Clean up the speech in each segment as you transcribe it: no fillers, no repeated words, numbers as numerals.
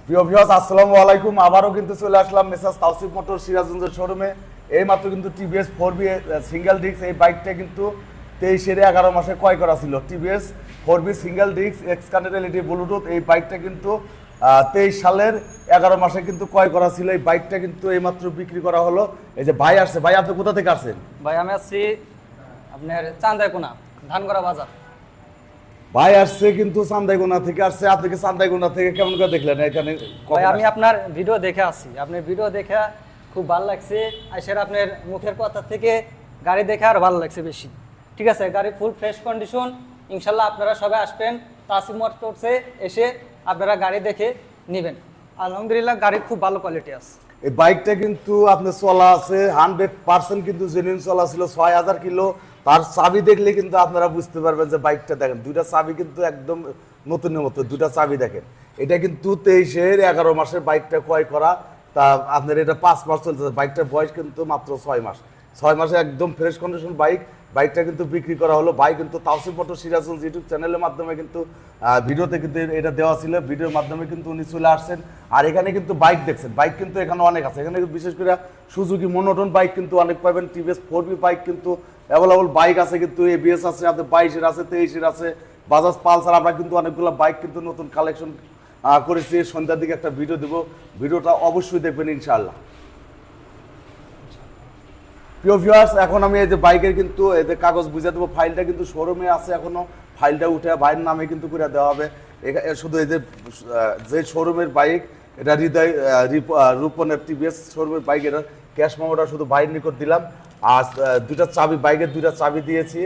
প্রিয় ভিউয়ার্স, আসসালামু আলাইকুম। আবারও কিন্তু চলে আসলাম মেসার্স তাওসিফ মোটর সিরাজগঞ্জের শোরুমে। এই মাত্র কিন্তু টিভিএস 4বি সিঙ্গেল ডিস্ক এই বাইকটা কিন্তু 23-11 মাসে ক্রয় করা ছিল। টিভিএস 4বি single disc expanded LED Bluetooth এই বাইকটা কিন্তু 23 সালের 11 মাসে কিন্তু ক্রয় করা ছিল। এই বাইকটা কিন্তু এইমাত্র বিক্রি করা হলো। এই যে ভাই আসছে, ভাই আপনি কোথা থেকে আসছেন? ভাই আমি আসছি আপনার চান্দাইকোনা ধানগড়া বাজার। ভাই আসছে কিন্তু চান্দাইগোনা থেকে আসছে। আপনি কি চান্দাইগোনা থেকে কেমন করে দেখলেন এখানে? ভাই আমি আপনার ভিডিও দেখে আসছি, আপনার ভিডিও দেখে খুব ভালো লাগছে। আইসার আপনার মুখের কথা থেকে গাড়ি দেখে আর ভালো লাগছে বেশি। ঠিক আছে, গাড়ি ফুল ফ্রেশ কন্ডিশন। ইনশাল্লাহ আপনারা সবাই আসবেন তাসিফ মোটরসে, এসে আপনারা গাড়ি দেখে নেবেন। আলহামদুলিল্লাহ গাড়ির খুব ভালো কোয়ালিটি আছে। এই বাইকটা কিন্তু আপনার চলা আছে 100% কিন্তু জেনুইন চলা ছিল 6000 কিলো। তার চাবি দেখলে কিন্তু আপনারা বুঝতে পারবেন যে বাইকটা দেখেন, দুইটা চাবি কিন্তু একদম নতুনের মতো, দুইটা চাবি দেখেন। এটা কিন্তু 23-11 মাসের বাইকটা ক্রয় করা। তা আপনার এটা 5 মাস চলতেছে, বাইকটার বয়স কিন্তু মাত্র 6 মাস। 6 মাসে একদম ফ্রেশ কন্ডিশন বাইকটা কিন্তু বিক্রি করা হলো। বাইক কিন্তু তাওসিফ মোটর সিরাজগঞ্জ ইউটিউব চ্যানেলের মাধ্যমে কিন্তু ভিডিওতে কিন্তু এটা দেওয়া ছিল, ভিডিওর মাধ্যমে কিন্তু উনি চলে আসছেন। আর এখানে কিন্তু বাইক দেখছেন, বাইক কিন্তু এখানে অনেক আছে। এখানে বিশেষ করে সুজুকি মোনোটন বাইক কিন্তু অনেক পাবেন। টিভিএস 4বি বাইক কিন্তু অ্যাভেলেবল বাইক আছে, কিন্তু এবিএস আছে, আপনার 22-এর আছে, 23-এর আছে, বাজাজ পালসার। আমরা কিন্তু অনেকগুলো বাইক কিন্তু নতুন কালেকশন করেছি। সন্ধ্যার দিকে একটা ভিডিও দেবো, ভিডিওটা অবশ্যই দেখবেন ইনশাআল্লাহ। প্রিয় ভিউয়ার্স, এখন আমি এই যে বাইকের কিন্তু এই যে কাগজ বুঝে দেবো। ফাইলটা কিন্তু শোরুমে আছে, এখনো ফাইলটা উঠে ভাইয়ের নামে কিন্তু করে দেওয়া হবে। শুধু এই যে শোরুমের বাইক, এটা হৃদয় রূপনের টিভিএস শোরুমের বাইক, এটা ক্যাশ মেমোটা শুধু ভাইয়ের নিকট দিলাম। আর দুইটা চাবি, বাইকের দুইটা চাবি দিয়েছি,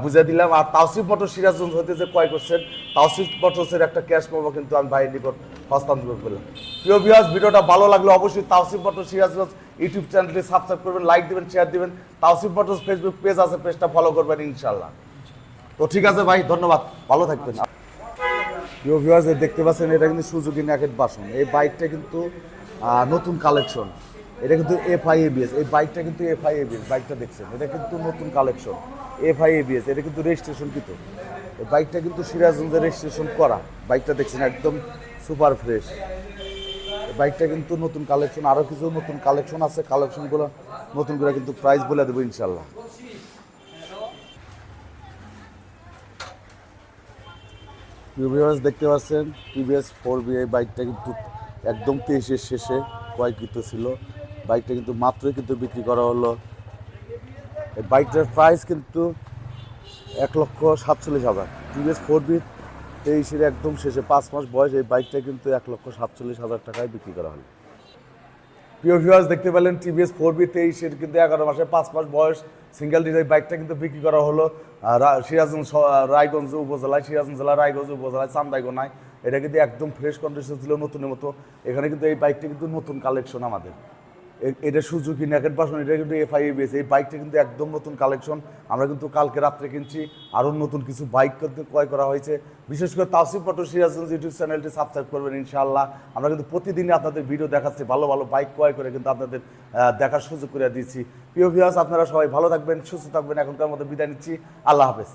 বুঝে দিলাম। আর তাওসিফ মোটর সিরাজগঞ্জ হতে যে ক্রয় করছেন, তাওসিফ মোটরসের একটা ক্যাশ মেমো কিন্তু আমি ভাইয়ের নিকট হস্তান্তর করলাম। প্রিয় ভিউয়ার্স, ভিডিওটা ভালো লাগলে অবশ্যই তাওসিফ মোটর সিরাজগঞ্জ ইউটিউব চ্যানেলটি সাবস্ক্রাইব করবেন, লাইক দিবেন, শেয়ার দিবেন। তাওসিফ মোটরস ফেসবুক পেজ আছে, পেজটা ফলো করবেন ইনশাআল্লাহ। তো ঠিক আছে ভাই, ধন্যবাদ, ভালো থাকবেন। প্রিয় ভিউয়ার্স, দেখতে পাচ্ছেন এটা কিন্তু সুজুকি ন্যাকেড ভার্সন। এই বাইকটা কিন্তু নতুন কালেকশন। এটা কিন্তু এফআই এবিএস, এই বাইকটা কিন্তু এফআই এবিএস বাইকটা দেখছেন, এটা কিন্তু নতুন কালেকশন এফআই এবিএস। এটা কিন্তু রেজিস্ট্রেশন কিন্তু, এই বাইকটা কিন্তু সিরাজগঞ্জে রেজিস্ট্রেশন করা। বাইকটা দেখছেন একদম সুপার ফ্রেশ। বাইকটা কিন্তু নতুন কালেকশন, আরও কিছু নতুন কালেকশন আছে, কালেকশনগুলো নতুন করে কিন্তু প্রাইস বলে দেবো ইনশাল্লাহ। ভিউয়ার্স, দেখতে পাচ্ছেন টিভিএস 4বি এই বাইকটা কিন্তু একদম 23-এর শেষে ক্রয়কৃত ছিল। বাইকটা কিন্তু মাত্রই কিন্তু বিক্রি করা হলো। এই বাইকটার প্রাইস কিন্তু 1,47,000। টিভিএস 4বি 23-এর একদম শেষে 5 মাস বয়স, এই বাইকটা কিন্তু 1,47,000 টাকায় বিক্রি করা হলো। প্রিয় ভিউয়ার্স, দেখতে পেলেন টিভিএস 4বি 23-এর কিন্তু 11 মাসে 5 মাস বয়স সিঙ্গেল ডিজাইন বাইকটা কিন্তু বিক্রি করা হলো সিরাজগঞ্জ রায়গঞ্জ উপজেলায়, সিরাজগঞ্জ জেলা রায়গঞ্জ উপজেলায় চান্দাইগোনায়। এটা কিন্তু একদম ফ্রেশ কন্ডিশন ছিল, নতুনের মতো। এখানে কিন্তু এই বাইকটা কিন্তু নতুন কালেকশন আমাদের। এটা সুজুকি ন্যাকেড ভার্সন, এটা কিন্তু এফআই এবিএস। এই বাইকটা কিন্তু একদম নতুন কালেকশন। আমরা কিন্তু কালকে রাত্রে কিনছি, আরও নতুন কিছু বাইক কিন্তু ক্রয় করা হয়েছে। বিশেষ করে তাওসিফ মোটর সিরাজগঞ্জ ইউটিউব চ্যানেলটি সাবস্ক্রাইব করবেন ইনশাআল্লাহ। আমরা কিন্তু প্রতিদিনই আপনাদের ভিডিও দেখাচ্ছি, ভালো ভালো বাইক ক্রয় করে কিন্তু আপনাদের দেখার সুযোগ করে দিচ্ছি। প্রিয় ভিউয়ার্স, আপনারা সবাই ভালো থাকবেন, সুস্থ থাকবেন। এখনকার মতো বিদায় নিচ্ছি, আল্লাহ হাফেজ।